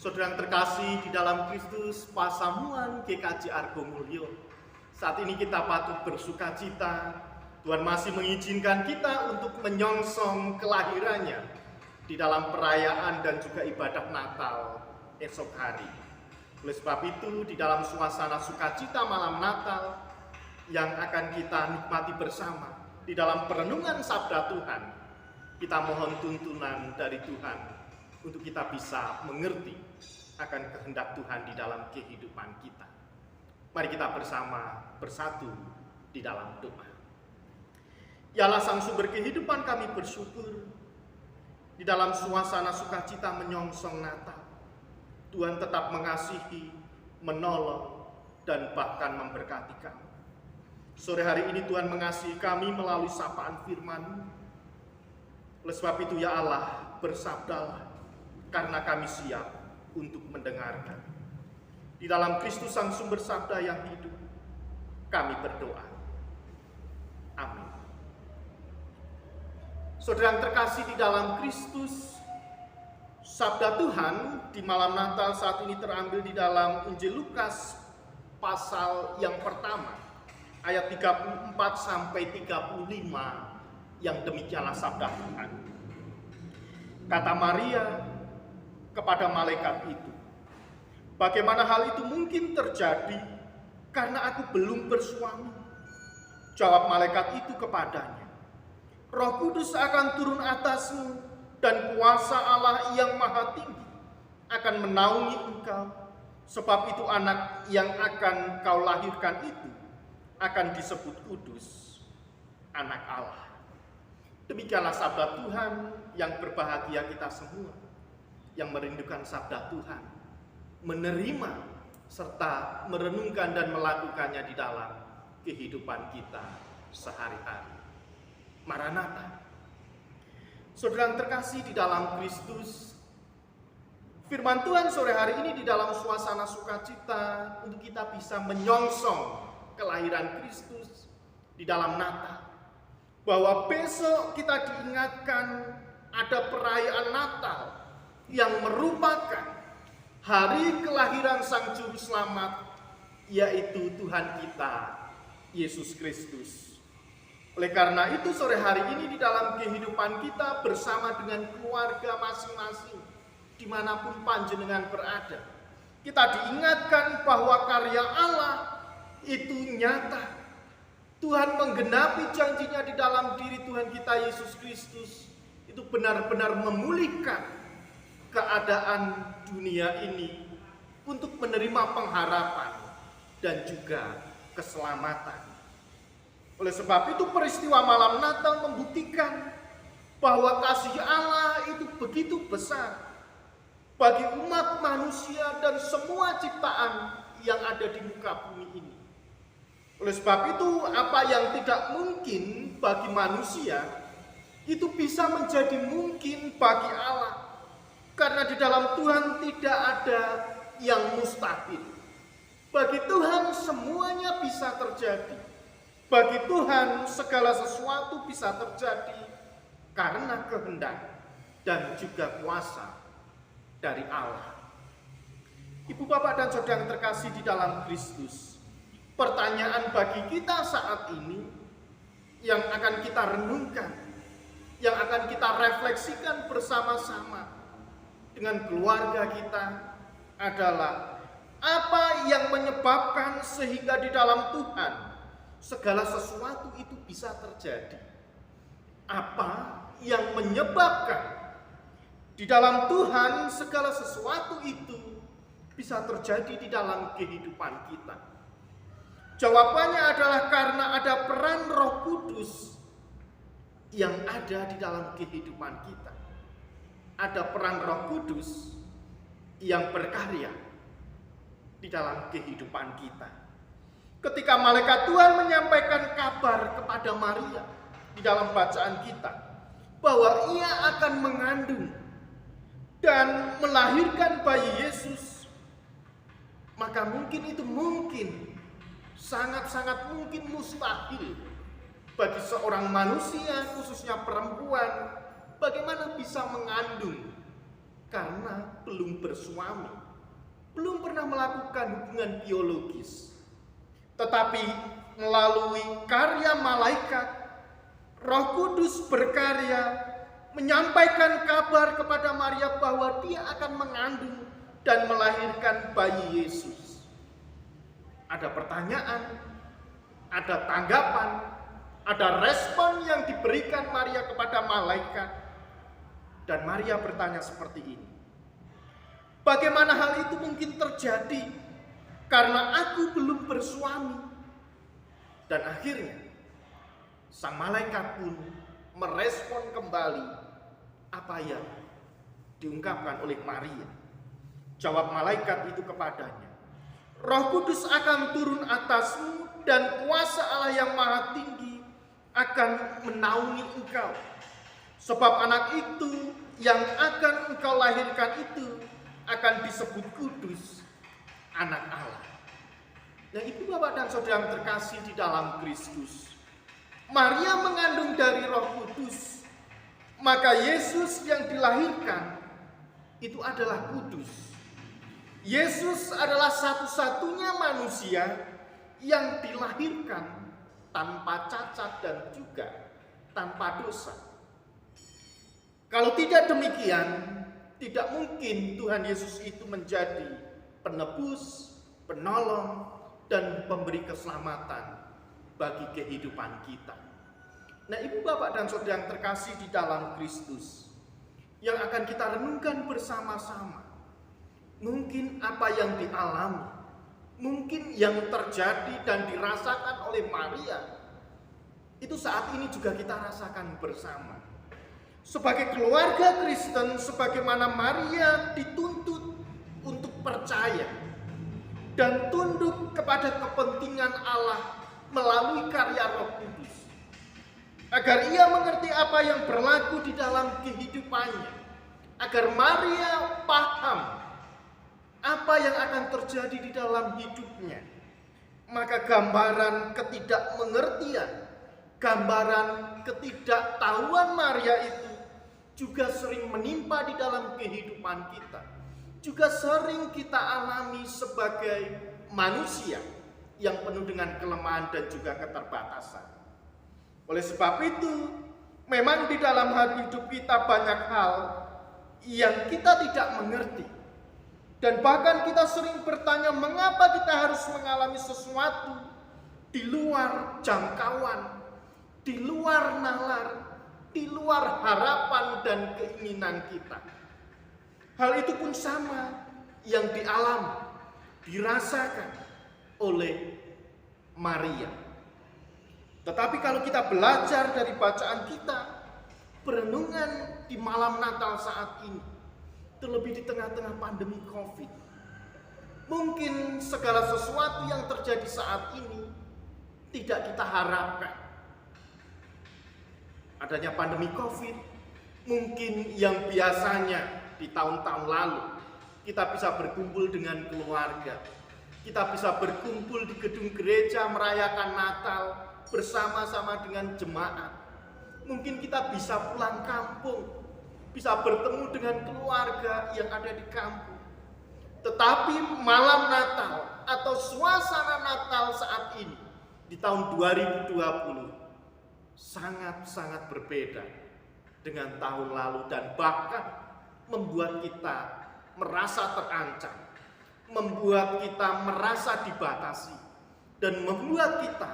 Saudara yang terkasih di dalam Kristus, Pasamuan GKJ Argo Mulyo, saat ini kita patut bersuka cita. Tuhan masih mengizinkan kita untuk menyongsong kelahirannya di dalam perayaan dan juga ibadah Natal esok hari. Oleh sebab itu, di dalam suasana sukacita malam Natal yang akan kita nikmati bersama, di dalam perenungan sabda Tuhan, kita mohon tuntunan dari Tuhan untuk kita bisa mengerti akan kehendak Tuhan di dalam kehidupan kita. Mari kita bersama bersatu di dalam doa. Ya Allah, Sang Sumber kehidupan, kami bersyukur di dalam suasana sukacita menyongsong Natal, Tuhan tetap mengasihi, menolong, dan bahkan memberkati kami. Sore hari ini Tuhan mengasihi kami melalui sapaan firman-Mu. Oleh sebab itu ya Allah, bersabdalah, karena kami siap untuk mendengarkan. Di dalam Kristus Sang Sumber Sabda yang hidup, kami berdoa. Amin. Saudara yang terkasih di dalam Kristus, sabda Tuhan di malam Natal saat ini terambil di dalam Injil Lukas pasal yang pertama, ayat 34 sampai 35, yang demikianlah sabda Tuhan. Kata Maria kepada malaikat itu, "Bagaimana hal itu mungkin terjadi karena aku belum bersuami?" Jawab malaikat itu kepadanya, "Roh Kudus akan turun atasmu dan kuasa Allah yang Maha Tinggi akan menaungi engkau. Sebab itu anak yang akan kau lahirkan itu akan disebut kudus, anak Allah." Demikianlah sabda Tuhan. Yang berbahagia kita semua yang merindukan sabda Tuhan, menerima serta merenungkan dan melakukannya di dalam kehidupan kita sehari-hari. Maranatha. Saudara yang terkasih di dalam Kristus, firman Tuhan sore hari ini di dalam suasana sukacita untuk kita bisa menyongsong kelahiran Kristus di dalam Natal. Bahwa besok kita diingatkan ada perayaan Natal yang merupakan hari kelahiran Sang Juru Selamat, yaitu Tuhan kita, Yesus Kristus. Oleh karena itu sore hari ini di dalam kehidupan kita bersama dengan keluarga masing-masing, dimanapun panjenengan berada, kita diingatkan bahwa karya Allah itu nyata. Tuhan menggenapi janjinya di dalam diri Tuhan kita Yesus Kristus, itu benar-benar memulihkan keadaan dunia ini untuk menerima pengharapan dan juga keselamatan. Oleh sebab itu peristiwa malam Natal membuktikan bahwa kasih Allah itu begitu besar bagi umat manusia dan semua ciptaan yang ada di muka bumi ini. Oleh sebab itu apa yang tidak mungkin bagi manusia itu bisa menjadi mungkin bagi Allah. Karena di dalam Tuhan tidak ada yang mustahil. Bagi Tuhan semuanya bisa terjadi. Bagi Tuhan segala sesuatu bisa terjadi karena kehendak dan juga kuasa dari Allah. Ibu, bapak, dan saudara yang terkasih di dalam Kristus, pertanyaan bagi kita saat ini yang akan kita renungkan, yang akan kita refleksikan bersama-sama dengan keluarga kita adalah, apa yang menyebabkan sehingga di dalam Tuhan segala sesuatu itu bisa terjadi? Apa yang menyebabkan di dalam Tuhan segala sesuatu itu bisa terjadi di dalam kehidupan kita? Jawabannya adalah karena ada peran Roh Kudus yang ada di dalam kehidupan kita. Ada peran Roh Kudus yang berkarya di dalam kehidupan kita. Ketika malaikat Tuhan menyampaikan kabar kepada Maria di dalam bacaan kita bahwa ia akan mengandung dan melahirkan bayi Yesus, maka mungkin itu sangat-sangat mungkin mustahil bagi seorang manusia, khususnya perempuan, bagaimana bisa mengandung karena belum bersuami, belum pernah melakukan hubungan biologis. Tetapi melalui karya malaikat, Roh Kudus berkarya menyampaikan kabar kepada Maria bahwa dia akan mengandung dan melahirkan bayi Yesus. Ada pertanyaan, ada tanggapan, ada respon yang diberikan Maria kepada malaikat. Dan Maria bertanya seperti ini, bagaimana hal itu mungkin terjadi karena aku belum bersuami? Dan akhirnya sang malaikat pun merespon kembali apa yang diungkapkan oleh Maria. Jawab malaikat itu kepadanya, Roh Kudus akan turun atasmu dan kuasa Allah yang Maha Tinggi akan menaungi engkau. Sebab anak itu yang akan engkau lahirkan itu akan disebut kudus, anak Allah. Nah, ibu bapak dan saudara yang terkasih di dalam Kristus, Maria mengandung dari Roh Kudus, maka Yesus yang dilahirkan itu adalah kudus. Yesus adalah satu-satunya manusia yang dilahirkan tanpa cacat dan juga tanpa dosa. Kalau tidak demikian, tidak mungkin Tuhan Yesus itu menjadi penebus, penolong, dan pemberi keselamatan bagi kehidupan kita. Nah, ibu bapak dan saudara yang terkasih di dalam Kristus, yang akan kita renungkan bersama-sama, mungkin apa yang dialami, mungkin yang terjadi dan dirasakan oleh Maria, itu saat ini juga kita rasakan bersama. Sebagai keluarga Kristen, sebagaimana Maria dituntut untuk percaya dan tunduk kepada kepentingan Allah melalui karya Roh Kudus, agar ia mengerti apa yang berlaku di dalam kehidupannya, agar Maria paham apa yang akan terjadi di dalam hidupnya. Maka gambaran ketidakmengertian, gambaran ketidaktahuan Maria itu juga sering menimpa di dalam kehidupan kita, juga sering kita alami sebagai manusia yang penuh dengan kelemahan dan juga keterbatasan. Oleh sebab itu, memang di dalam hidup kita banyak hal yang kita tidak mengerti. Dan bahkan kita sering bertanya, mengapa kita harus mengalami sesuatu di luar jangkauan, di luar nalar, di luar harapan dan keinginan kita. Hal itu pun sama yang dialami, dirasakan oleh Maria. Tetapi kalau kita belajar dari bacaan kita, perenungan di malam Natal saat ini, terlebih di tengah-tengah pandemi COVID, mungkin segala sesuatu yang terjadi saat ini tidak kita harapkan. Adanya pandemi COVID, mungkin yang biasanya di tahun-tahun lalu kita bisa berkumpul dengan keluarga, kita bisa berkumpul di gedung gereja merayakan Natal bersama-sama dengan jemaat. Mungkin kita bisa pulang kampung, bisa bertemu dengan keluarga yang ada di kampung. Tetapi malam Natal atau suasana Natal saat ini di tahun 2020 sangat-sangat berbeda dengan tahun lalu, dan bahkan membuat kita merasa terancam, membuat kita merasa dibatasi, dan membuat kita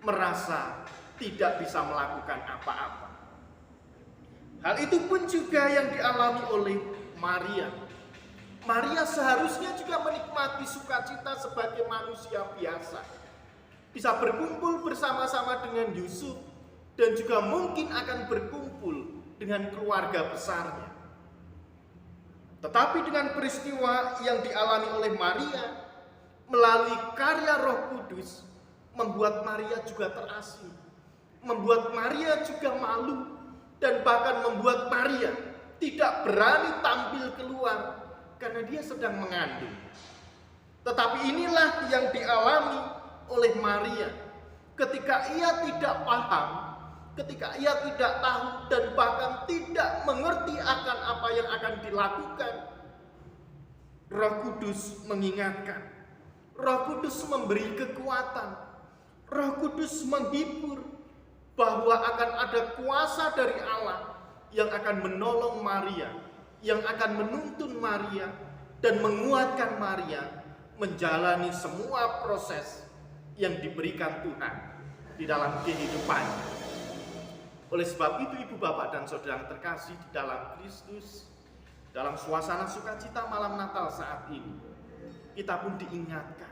merasa tidak bisa melakukan apa-apa. Hal itu pun juga yang dialami oleh Maria. Maria seharusnya juga menikmati sukacita sebagai manusia biasa, bisa berkumpul bersama-sama dengan Yusuf, dan juga mungkin akan berkumpul dengan keluarga besarnya. Tetapi dengan peristiwa yang dialami oleh Maria melalui karya Roh Kudus, membuat Maria juga terasing, membuat Maria juga malu, dan bahkan membuat Maria tidak berani tampil keluar karena dia sedang mengandung. Tetapi inilah yang dialami oleh Maria ketika ia tidak paham, ketika ia tidak tahu dan bahkan tidak mengerti akan apa yang akan dilakukan, Roh Kudus mengingatkan, Roh Kudus memberi kekuatan, Roh Kudus menghibur bahwa akan ada kuasa dari Allah yang akan menolong Maria, yang akan menuntun Maria dan menguatkan Maria menjalani semua proses yang diberikan Tuhan di dalam kehidupannya. Oleh sebab itu, ibu bapak dan saudara yang terkasih di dalam Kristus, dalam suasana sukacita malam Natal saat ini, kita pun diingatkan.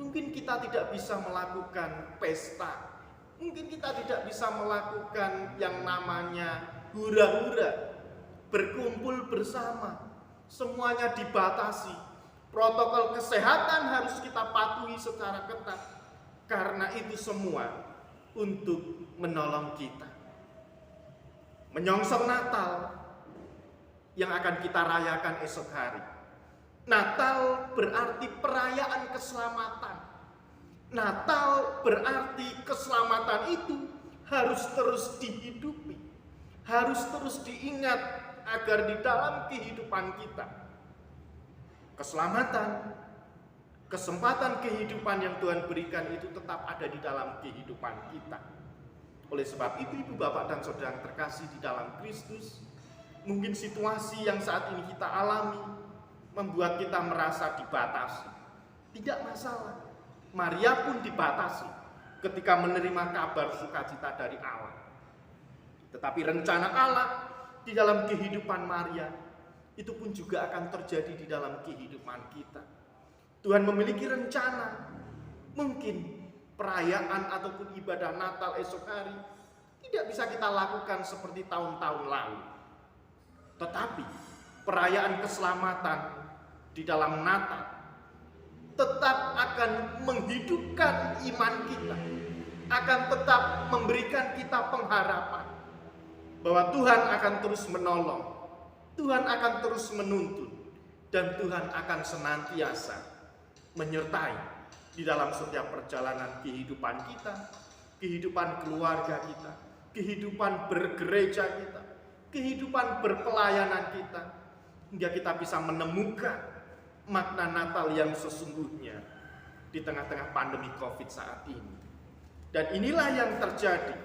Mungkin kita tidak bisa melakukan pesta, mungkin kita tidak bisa melakukan yang namanya hura-hura, berkumpul bersama, semuanya dibatasi. Protokol kesehatan harus kita patuhi secara ketat, karena itu semua untuk menolong kita. Menyongsong Natal yang akan kita rayakan esok hari. Natal berarti perayaan keselamatan. Natal berarti keselamatan itu harus terus dihidupi, harus terus diingat agar di dalam kehidupan kita keselamatan, kesempatan kehidupan yang Tuhan berikan itu tetap ada di dalam kehidupan kita. Oleh sebab itu, ibu bapak dan saudara yang terkasih di dalam Kristus, mungkin situasi yang saat ini kita alami membuat kita merasa dibatasi. Tidak masalah. Maria pun dibatasi ketika menerima kabar sukacita dari Allah. Tetapi rencana Allah di dalam kehidupan Maria itu pun juga akan terjadi di dalam kehidupan kita. Tuhan memiliki rencana. Mungkin perayaan ataupun ibadah Natal esok hari tidak bisa kita lakukan seperti tahun-tahun lalu. Tetapi perayaan keselamatan di dalam Natal tetap akan menghidupkan iman kita, akan tetap memberikan kita pengharapan bahwa Tuhan akan terus menolong, Tuhan akan terus menuntun, dan Tuhan akan senantiasa menyertai di dalam setiap perjalanan kehidupan kita, kehidupan keluarga kita, kehidupan bergereja kita, kehidupan berpelayanan kita, hingga kita bisa menemukan makna Natal yang sesungguhnya di tengah-tengah pandemi COVID saat ini. Dan inilah yang terjadi,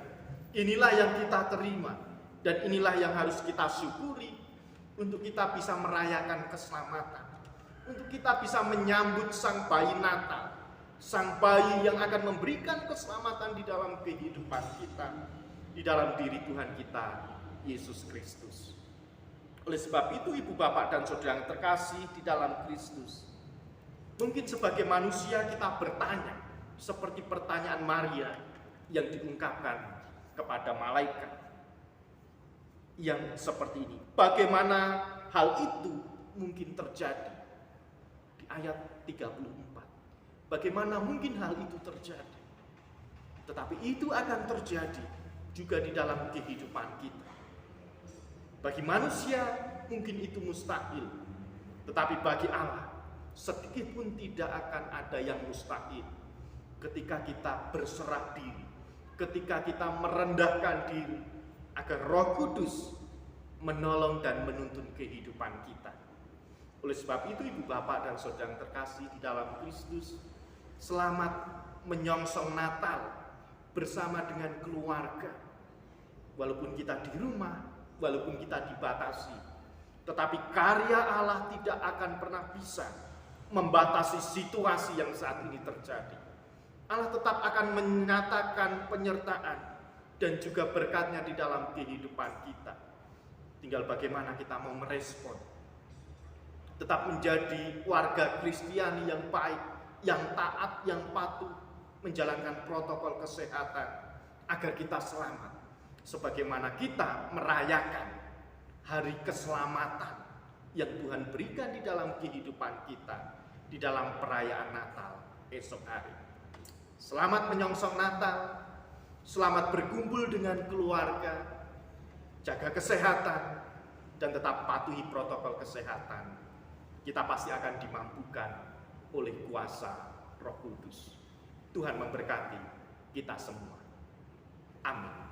inilah yang kita terima, dan inilah yang harus kita syukuri untuk kita bisa merayakan keselamatan, untuk kita bisa menyambut Sang Bayi Natal, Sang Bayi yang akan memberikan keselamatan di dalam kehidupan kita, di dalam diri Tuhan kita, Yesus Kristus. Oleh sebab itu, ibu bapak dan saudara yang terkasih di dalam Kristus, mungkin sebagai manusia kita bertanya, seperti pertanyaan Maria yang diungkapkan kepada malaikat, yang seperti ini. Bagaimana hal itu mungkin terjadi? Di ayat 34. Bagaimana mungkin hal itu terjadi? Tetapi itu akan terjadi juga di dalam kehidupan kita. Bagi manusia mungkin itu mustahil, tetapi bagi Allah sedikit pun tidak akan ada yang mustahil. Ketika kita berserah diri, ketika kita merendahkan diri, agar Roh Kudus menolong dan menuntun kehidupan kita. Oleh sebab itu, ibu bapak dan saudara yang terkasih di dalam Kristus, selamat menyongsong Natal bersama dengan keluarga. Walaupun kita di rumah, walaupun kita dibatasi, tetapi karya Allah tidak akan pernah bisa membatasi situasi yang saat ini terjadi. Allah tetap akan menyatakan penyertaan dan juga berkatnya di dalam kehidupan kita. Tinggal bagaimana kita mau merespon. Tetap menjadi warga Kristiani yang baik, yang taat, yang patuh, menjalankan protokol kesehatan agar kita selamat. Sebagaimana kita merayakan hari keselamatan yang Tuhan berikan di dalam kehidupan kita, di dalam perayaan Natal esok hari. Selamat menyongsong Natal, selamat berkumpul dengan keluarga, jaga kesehatan, dan tetap patuhi protokol kesehatan. Kita pasti akan dimampukan oleh kuasa Roh Kudus. Tuhan memberkati kita semua. Amin.